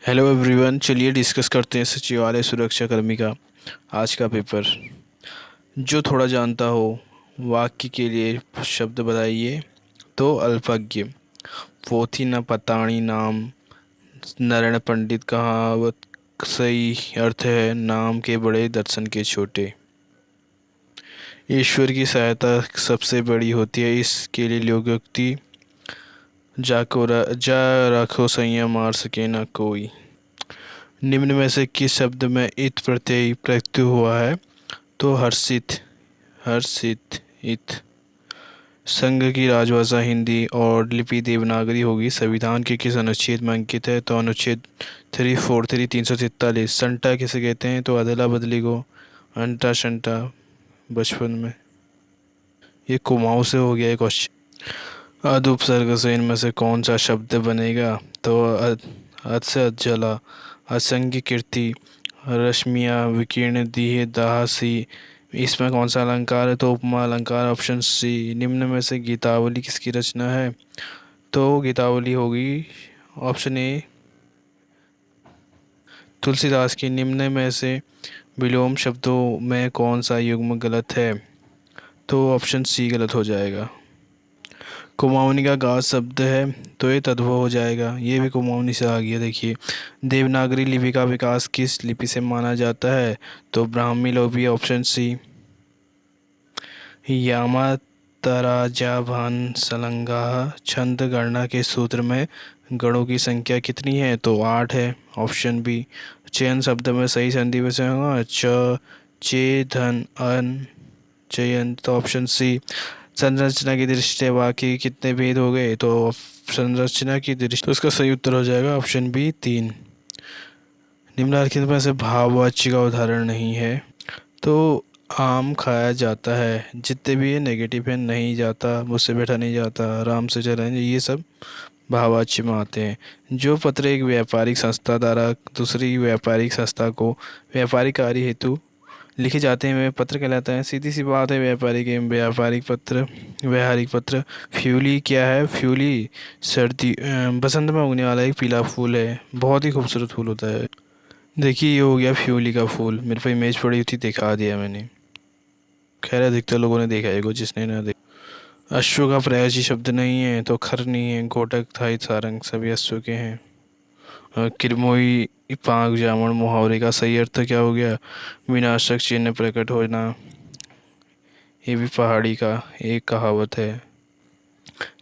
Hello everyone, चलिए discuss करते हैं सचिवालय सुरक्षा कर्मी का आज का पेपर। जो थोड़ा जानता हो वाक्य के लिए शब्द बताइए। तो अल्पज्ञ। पोथी न पताणी नाम। नारायण पंडित कहावत। सही अर्थ है नाम के बड़े दर्शन के छोटे। ईश्वर की सहायता सबसे बड़ी होती है, इसके लिए लोकोक्ति। जा रखो संयम मार सके न कोई। निम्न में से किस शब्द में इत प्रत्यय प्रयुक्त हुआ है? तो हर्षित। हर्षित इत। संघ की राजभाषा हिंदी और लिपि देवनागरी होगी। संविधान के किस अनुच्छेद में अंकित है? तो अनुच्छेद 343 343। संटा किसे कहते हैं? तो अदला बदली को अंटा शंटा बचपन में। ये कुमाऊं से हो गया है क्वेश्चन। अद उपसर्ग से इनमें से कौन सा शब्द बनेगा? तो अद से अज्जला। असंख्य कीर्ति। रश्मियाँ विकीर्ण दीहे दाहसी। इसमें कौन सा अलंकार है? तो उपमा अलंकार, ऑप्शन सी। निम्न में से गीतावली किसकी रचना है? तो गीतावली होगी ऑप्शन ए तुलसीदास की। निम्न में से विलोम शब्दों में कौन सा युग्म गलत है? तो ऑप्शन सी गलत हो जाएगा। कुमाऊनी का गाज शब्द है, तो ये तद्भव हो जाएगा। ये भी कुमाऊनी से आ गया। देखिए, देवनागरी लिपि का विकास किस लिपि से माना जाता है? तो ब्राह्मी लिपि, ऑप्शन सी। यामा तराजाभान सलंगा। छंद गणना के सूत्र में गणों की संख्या कितनी है? तो 8 है, ऑप्शन बी। चयन शब्द में सही संधि वचन होगा च चे धन अन चयन, तो ऑप्शन सी। संरचना की दृष्टि से वाक्य के कितने भेद हो गए? तो संरचना की दृष्टि, तो इसका सही उत्तर हो जाएगा ऑप्शन बी 3। निम्नलिखित में से भाववाच्य का उदाहरण नहीं है। तो आम खाया जाता है। जितने भी ये नेगेटिव है, नहीं जाता, मुझसे बैठा नहीं जाता, आराम से चलेंगे, ये सब भाववाच्य में आते हैं। जो पत्र एक व्यापारिक संस्था द्वारा दूसरी व्यापारिक संस्था को व्यापारिक कार्य हेतु लिखे जाते हैं वे पत्र कहलाता है। सीधी सी बात है, व्यापारिक एवं व्यापारिक पत्र। व्यावहारिक पत्र। फ्यूली क्या है? फ्यूली सर्दी बसंत में उगने वाला एक पीला फूल है, बहुत ही खूबसूरत फूल होता है। देखिए, ये हो गया फ्यूली का फूल। मेरे पे इमेज पड़ी थी, दिखा दिया मैंने। खैर, अधिकतर लोगों ने देखा है, को जिसने ना देखा। अश्व का प्रयासी शब्द नहीं है, तो खर नहीं है। घोटक थाई सारंग सभी अश्व के हैं। किरमोई पाक जामन मुहावरे का सही अर्थ क्या हो गया? विनाशक चिन्ह प्रकट होना। ये भी पहाड़ी का एक कहावत है।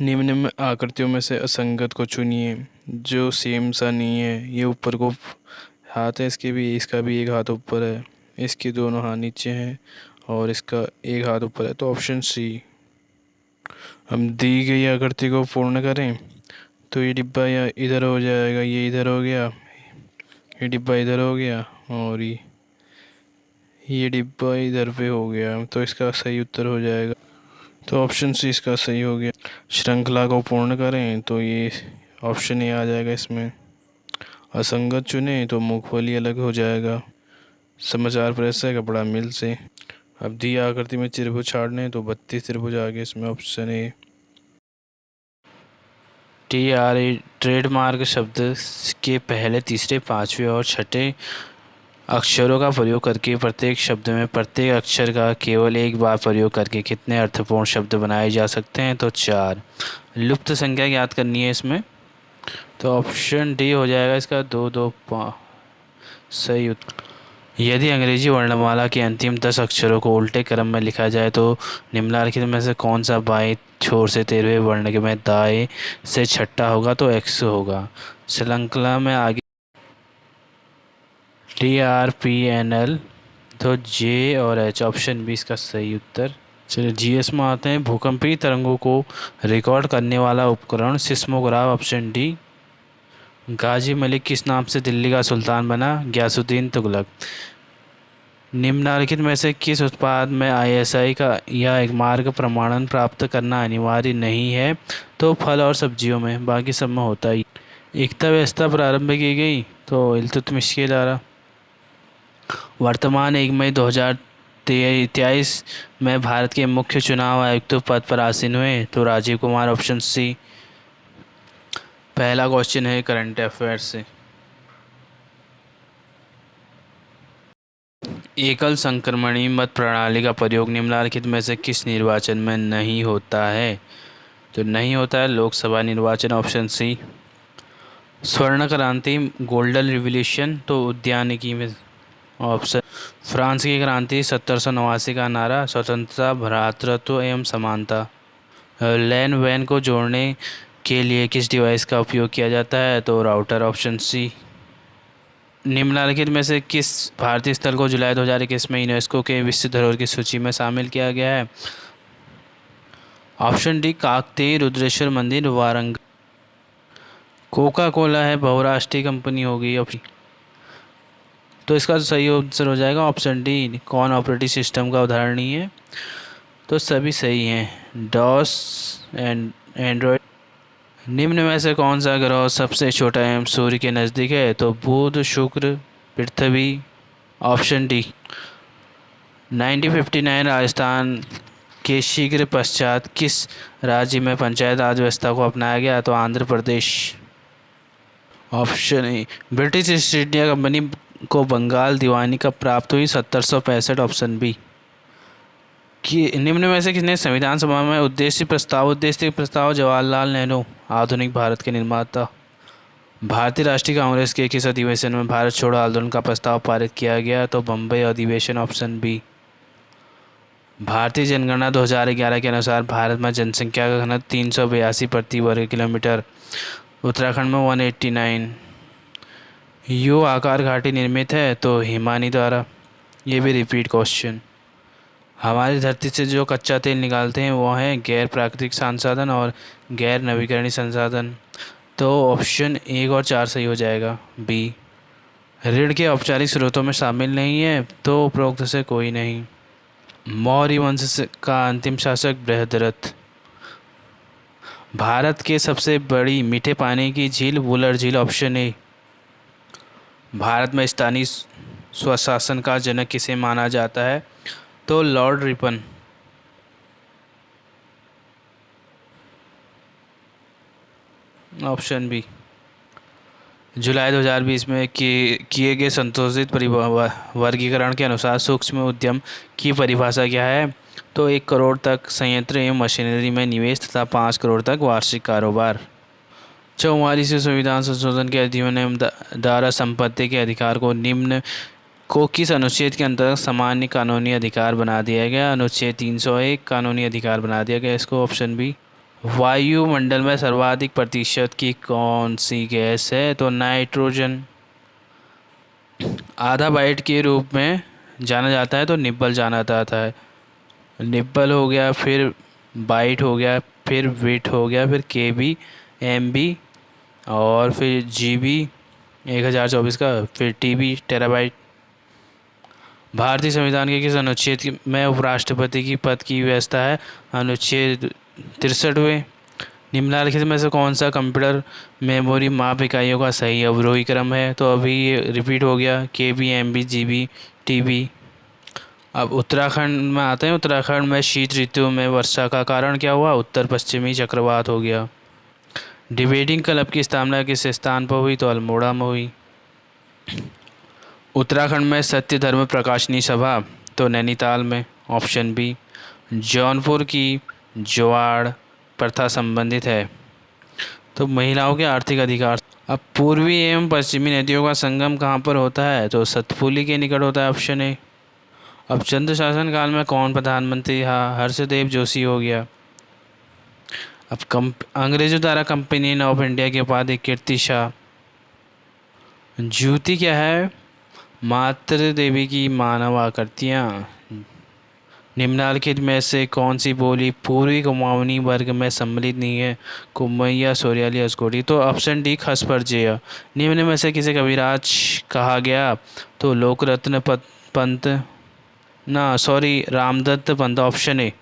निम्न में आकृतियों में से असंगत को चुनिए। जो सेम सा नहीं है, ये ऊपर को हाथ है, इसका भी एक हाथ ऊपर है, इसके दोनों हाथ नीचे हैं, और इसका एक हाथ ऊपर है, तो ऑप्शन सी। हम दी गई आकृति को पूर्ण करें तो ये डिब्बा या इधर हो जाएगा, ये इधर हो गया, ये डिब्बा इधर हो गया, और ये डिब्बा इधर पे हो गया, तो इसका सही उत्तर हो जाएगा। तो ऑप्शन सी इसका सही हो गया। श्रृंखला को पूर्ण करें तो ये ऑप्शन ए आ जाएगा इसमें। असंगत चुने तो मूंगफली अलग हो जाएगा। समाचार प्रेस से, कपड़ा मिल से। अब दी आकृति में त्रिभुज छाड़ने तो 32 त्रिभुज आ गए इसमें, option A. T R A trademark शब्द के पहले, तीसरे, पांचवें और छठे अक्षरों का प्रयोग करके प्रत्येक शब्द में प्रत्येक अक्षर का केवल एक बार प्रयोग करके कितने अर्थपूर्ण शब्द बनाए जा सकते हैं? तो 4। लुप्त संख्या याद करनी है इसमें, तो ऑप्शन डी हो जाएगा इसका 2 2 5 सही उत्तर। यदि अंग्रेजी वर्णमाला के अंतिम 10 अक्षरों को उल्टे क्रम में लिखा जाए तो निम्नलिखित में से कौन सा बाएं छोर से 13वें वर्ण में दाएं से छठा होगा? तो एक्स होगा। श्रृंखला में आगे TRPNL, तो जे और एच, ऑप्शन बी इसका सही उत्तर। चलिए जीएस में आते हैं। भूकंपीय तरंगों को रिकॉर्ड करने वाला उपकरण सिस्मोग्राफ, ऑप्शन डी। गाजी मलिक किस नाम से दिल्ली का सुल्तान बना? गयासुद्दीन तुगलक। निम्नलिखित में से किस उत्पाद में ISI का या एक मार्ग प्रमाणन प्राप्त करना अनिवार्य नहीं है? तो फल और सब्जियों में, बाकी सब में होता ही। एकता व्यवस्था प्रारंभ की गई तो इल्तुतमिश के द्वारा। वर्तमान 1 मई 2023 में भारत के मुख्य चुनाव आयुक्त पद पर आसीन हुए तो राजीव कुमार, ऑप्शन सी। पहला क्वेश्चन है करंट अफेयर से। एकल संक्रमणी मत प्रणाली का प्रयोग निम्नलिखित में से किस निर्वाचन में नहीं होता है? तो नहीं होता है लोकसभा निर्वाचन, ऑप्शन सी। स्वर्ण क्रांति, गोल्डन रिवॉल्यूशन, तो उद्यानिकी में, ऑप्शन। फ्रांस की क्रांति, 1789 का नारा, स्वतंत्रता, भ्रातृत्व एवं समानता। लैन वैन को जोड़ने के लिए किस डिवाइस का उपयोग किया जाता है? तो राउटर, ऑप्शन सी। निम्नलिखित में से किस भारतीय स्थल को जुलाई 2021 में यूनेस्को के विश्व धरोहर की सूची में शामिल किया गया है? ऑप्शन डी, काकतीय रुद्रेश्वर मंदिर, वारंगल। कोका कोला है बहुराष्ट्रीय कंपनी होगी, ऑप्शन। तो इसका सही आंसर हो जाएगा ऑप्शन डी, कौन ऑपरेटिंग सिस्टम का उदाहरण नहीं है? तो सभी सही हैं, डॉस एंड एंड्रॉयड। निम्न में से कौन सा ग्रह सबसे छोटा एवं सूर्य के नज़दीक है? तो बुध, शुक्र, पृथ्वी, ऑप्शन डी। 1959 राजस्थान के शीघ्र पश्चात किस राज्य में पंचायत राज व्यवस्था को अपनाया गया? तो Andhra Pradesh, option A. British East India Company को बंगाल दीवानी कब प्राप्त हुई? 1765, ऑप्शन बी। कि निम्न में से किसने संविधान सभा में उद्देश्य प्रस्ताव जवाहरलाल नेहरू, आधुनिक भारत के निर्माता। भारतीय राष्ट्रीय कांग्रेस के किस अधिवेशन में भारत छोड़ो आंदोलन का प्रस्ताव पारित किया गया? तो बम्बई अधिवेशन, ऑप्शन बी। भारतीय जनगणना 2011 के अनुसार भारत में जनसंख्या का घनत्व 382 प्रति वर्ग किलोमीटर, उत्तराखंड में 189। यू आकार घाटी निर्मित है? तो हिमानी द्वारा। ये भी रिपीट क्वेश्चन। हमारी धरती से जो कच्चा तेल निकालते हैं वो हैं गैर प्राकृतिक संसाधन और गैर नवीकरणीय संसाधन। तो ऑप्शन 1 और 4 सही हो जाएगा, बी। ऋण के औपचारिक स्रोतों में शामिल नहीं है? तो उपरोक्त से कोई नहीं। मौर्य वंश का अंतिम शासक बृहद्रथ। भारत के सबसे बड़ी मीठे पानी की झील वुलर झील, ऑप्शन ए। भारत में स्थानीय स्वशासन का जनक किसे माना जाता है? तो लॉर्ड रिपन, ऑप्शन बी। जुलाई 2020 में किए गए संशोधित वर्गीकरण के अनुसार सूक्ष्म उद्यम की परिभाषा क्या है? तो 1 करोड़ तक संयंत्र एवं मशीनरी में निवेश तथा 5 करोड़ तक वार्षिक कारोबार। 44वें संविधान संशोधन के अधिनियम द्वारा संपत्ति के अधिकार को निम्न को किस अनुच्छेद के अंतर्गत सामान्य कानूनी अधिकार बना दिया गया? अनुच्छेद 301 कानूनी अधिकार बना दिया गया इसको, ऑप्शन बी। वायुमंडल में सर्वाधिक प्रतिशत की कौन सी गैस है? तो नाइट्रोजन। आधा बाइट के रूप में जाना जाता है तो निब्बल जाना जाता है। निब्बल हो गया, फिर बाइट हो गया, फिर बिट हो गया, फिर केबी, एमबी, और फिर जीबी 1024 का, फिर टीबी टेराबाइट। भारतीय संविधान के किस अनुच्छेद में उपराष्ट्रपति की पद की व्यवस्था है? अनुच्छेद 63वें। निम्नलिखित में से कौन सा कंप्यूटर मेमोरी माप इकाइयों का सही अवरोही क्रम है? तो अभी ये रिपीट हो गया, K B, M B, G B, T B. अब उत्तराखंड में आते हैं। उत्तराखंड में शीत ऋतु में वर्षा का कारण क्या हुआ? उत्तर पश्चिमी चक्रवात हो गया। डिबेटिंग क्लब की स्थापना किस स्थान पर हुई? तो अल्मोड़ा में हुई। उत्तराखंड में सत्य धर्म प्रकाशनी सभा, तो नैनीताल में, ऑप्शन बी। जौनपुर की ज्वाड़ प्रथा संबंधित है? तो महिलाओं के आर्थिक अधिकार। अब पूर्वी एवं पश्चिमी नदियों का संगम कहाँ पर होता है? तो सतपुली के निकट होता है, ऑप्शन ए। अब चंद्र शासन काल में कौन प्रधानमंत्री था? हर्षदेव जोशी हो गया। अब अंग्रेजों द्वारा कंपनी ऑफ इंडिया के उपाधि कीर्ति शाह। ज्योति क्या है? मातृ देवी की मानव आकृतियाँ। निम्नलिखित में से कौन सी बोली पूर्वी कुमाऊनी वर्ग में सम्मिलित नहीं है? कुमैया, सोरियाली, अस्कोटी। तो ऑप्शन डी, खसपरजेय। निम्न में से किसे कविराज कहा गया? तो लोकरत्न पंत, ना sorry, Ramdatt Pant, option A.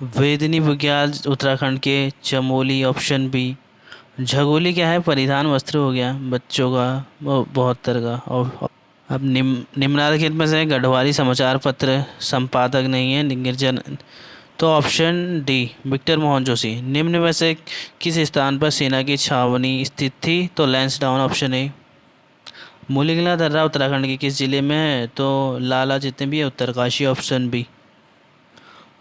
Vedni Bugyal Uttarakhand के चमोली, ऑप्शन बी। झगोली क्या है? परिधान वस्त्र हो गया बच्चों का, 72 का। और अब निम्नलिखित में से गढ़वाली समाचार पत्र संपादक नहीं है गिरजन, तो option D, Victor Mohan Joshi. निम्न में से किस स्थान पर सेना की छावनी स्थित थी? तो लैंसडाउन, ऑप्शन ए। मुलिगला दर्रा उत्तराखंड के किस जिले में है? तो लाला जितने भी है उत्तरकाशी, ऑप्शन बी।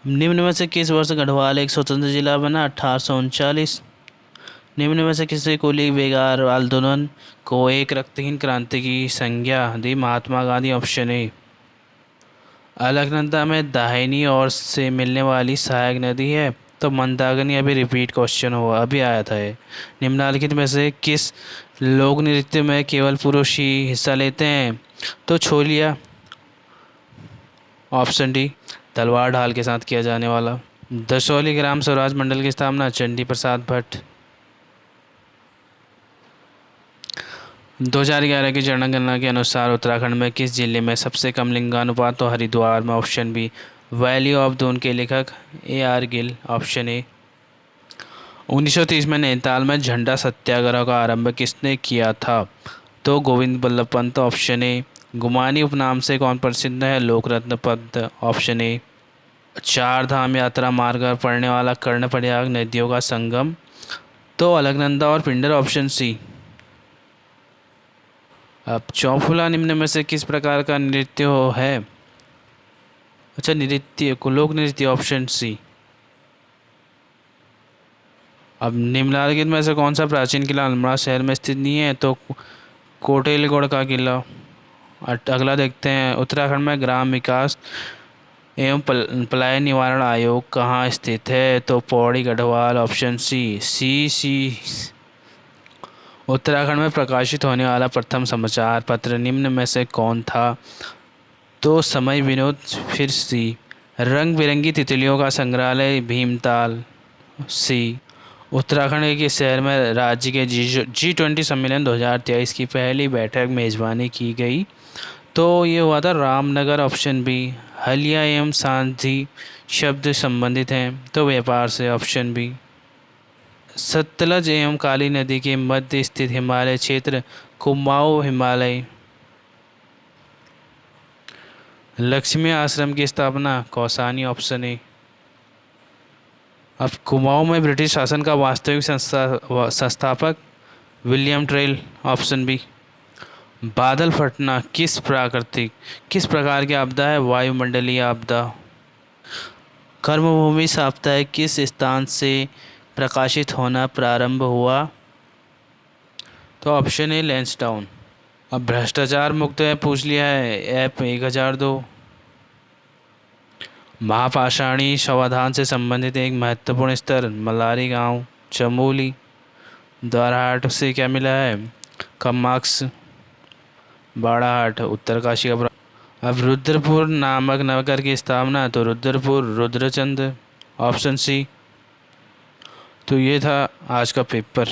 निम्न में से किस वर्ष गढ़वाल एक स्वतंत्र जिला बना? 1839। निम्न में से किसी कुली बेगार आंदोलन को एक रक्तहीन क्रांति की संज्ञा दी? Mahatma Gandhi, option A. अलकनंदा में दाहिनी ओर से मिलने वाली सहायक नदी है? तो मंदाकिनी। अभी रिपीट क्वेश्चन हुआ, अभी आया था ये। निम्नलिखित में से किस लोक नृत्य में केवल पुरुष ही हिस्सा लेते हैं? तो छोलिया, ऑप्शन डी। तलवार ढाल के साथ किया जाने वाला। दसौली ग्राम स्वराज मंडल की स्थापना? चंडी प्रसाद भट्ट। 2011 की जनगणना के अनुसार उत्तराखंड में किस जिले में सबसे कम लिंगानुपात? तो हरिद्वार में, option B. Valley of Doon के लेखक? A.R. Gill, option A. 1930 में नैनीताल में झंडा सत्याग्रह का आरंभ किसने किया था? तो गोविंद बल्लभ पंत, ऑप्शन ए। गुमानी उपनाम से कौन प्रसिद्ध है? लोकरत्न पंत, ऑप्शन ए। चार धाम यात्रा मार्ग पर पड़ने वाला कर्णप्रयाग नदियों का संगम? तो अलकनंदा और पिंडर, ऑप्शन सी। अब चौफुला निम्न में से किस प्रकार का नृत्य है? अच्छा, नृत्य को लोक नृत्य, ऑप्शन सी। अब निम्नलिखित में से कौन सा प्राचीन किला अल्मोड़ा शहर में स्थित नहीं है? तो कोटेलगढ़ का किला। अगला देखते हैं, उत्तराखंड में ग्राम विकास एवं पलायन निवारण आयोग कहाँ स्थित है? तो पौड़ी गढ़वाल, ऑप्शन सी। उत्तराखंड में प्रकाशित होने वाला प्रथम समाचार पत्र निम्न में से कौन था? तो समय विनोद, फिर सी। रंग बिरंगी तितलियों का संग्रहालय? भीमताल, सी। उत्तराखंड के किस शहर में राज्य के G20 सम्मेलन 2023 की पहली बैठक मेजबानी की गई? तो ये हुआ था रामनगर, ऑप्शन बी। हलिया एवं सांझी शब्द संबंधित हैं? तो व्यापार से, ऑप्शन बी। सतलज एवं काली नदी के मध्य स्थित हिमालय क्षेत्र? कुमाऊं हिमालय। लक्ष्मी आश्रम की स्थापना? Kausani, option A. अब कुमाऊं में ब्रिटिश शासन का वास्तविक संस्थापक? William Traill, option B. बादल फटना किस प्रकार की आपदा है? वायुमंडलीय आपदा। कर्मभूमि साप्ताहिक किस स्थान से प्रकाशित होना प्रारंभ हुआ? तो ऑप्शन ए, लैंसडाउन। अब भ्रष्टाचार मुक्त है पूछ लिया है, ऐप 1002। महापाषाणी समाधान से संबंधित एक महत्वपूर्ण स्तर? मलारी गांव, चमोली। द्वाराहाट से क्या मिला है? कम मार्क्स। बाड़ाहाट उत्तरकाशी का। अब रुद्रपुर नामक नगर की स्थापना? तो रुद्रपुर रुद्रचंद, ऑप्शन सी। तो ये था आज का पेपर।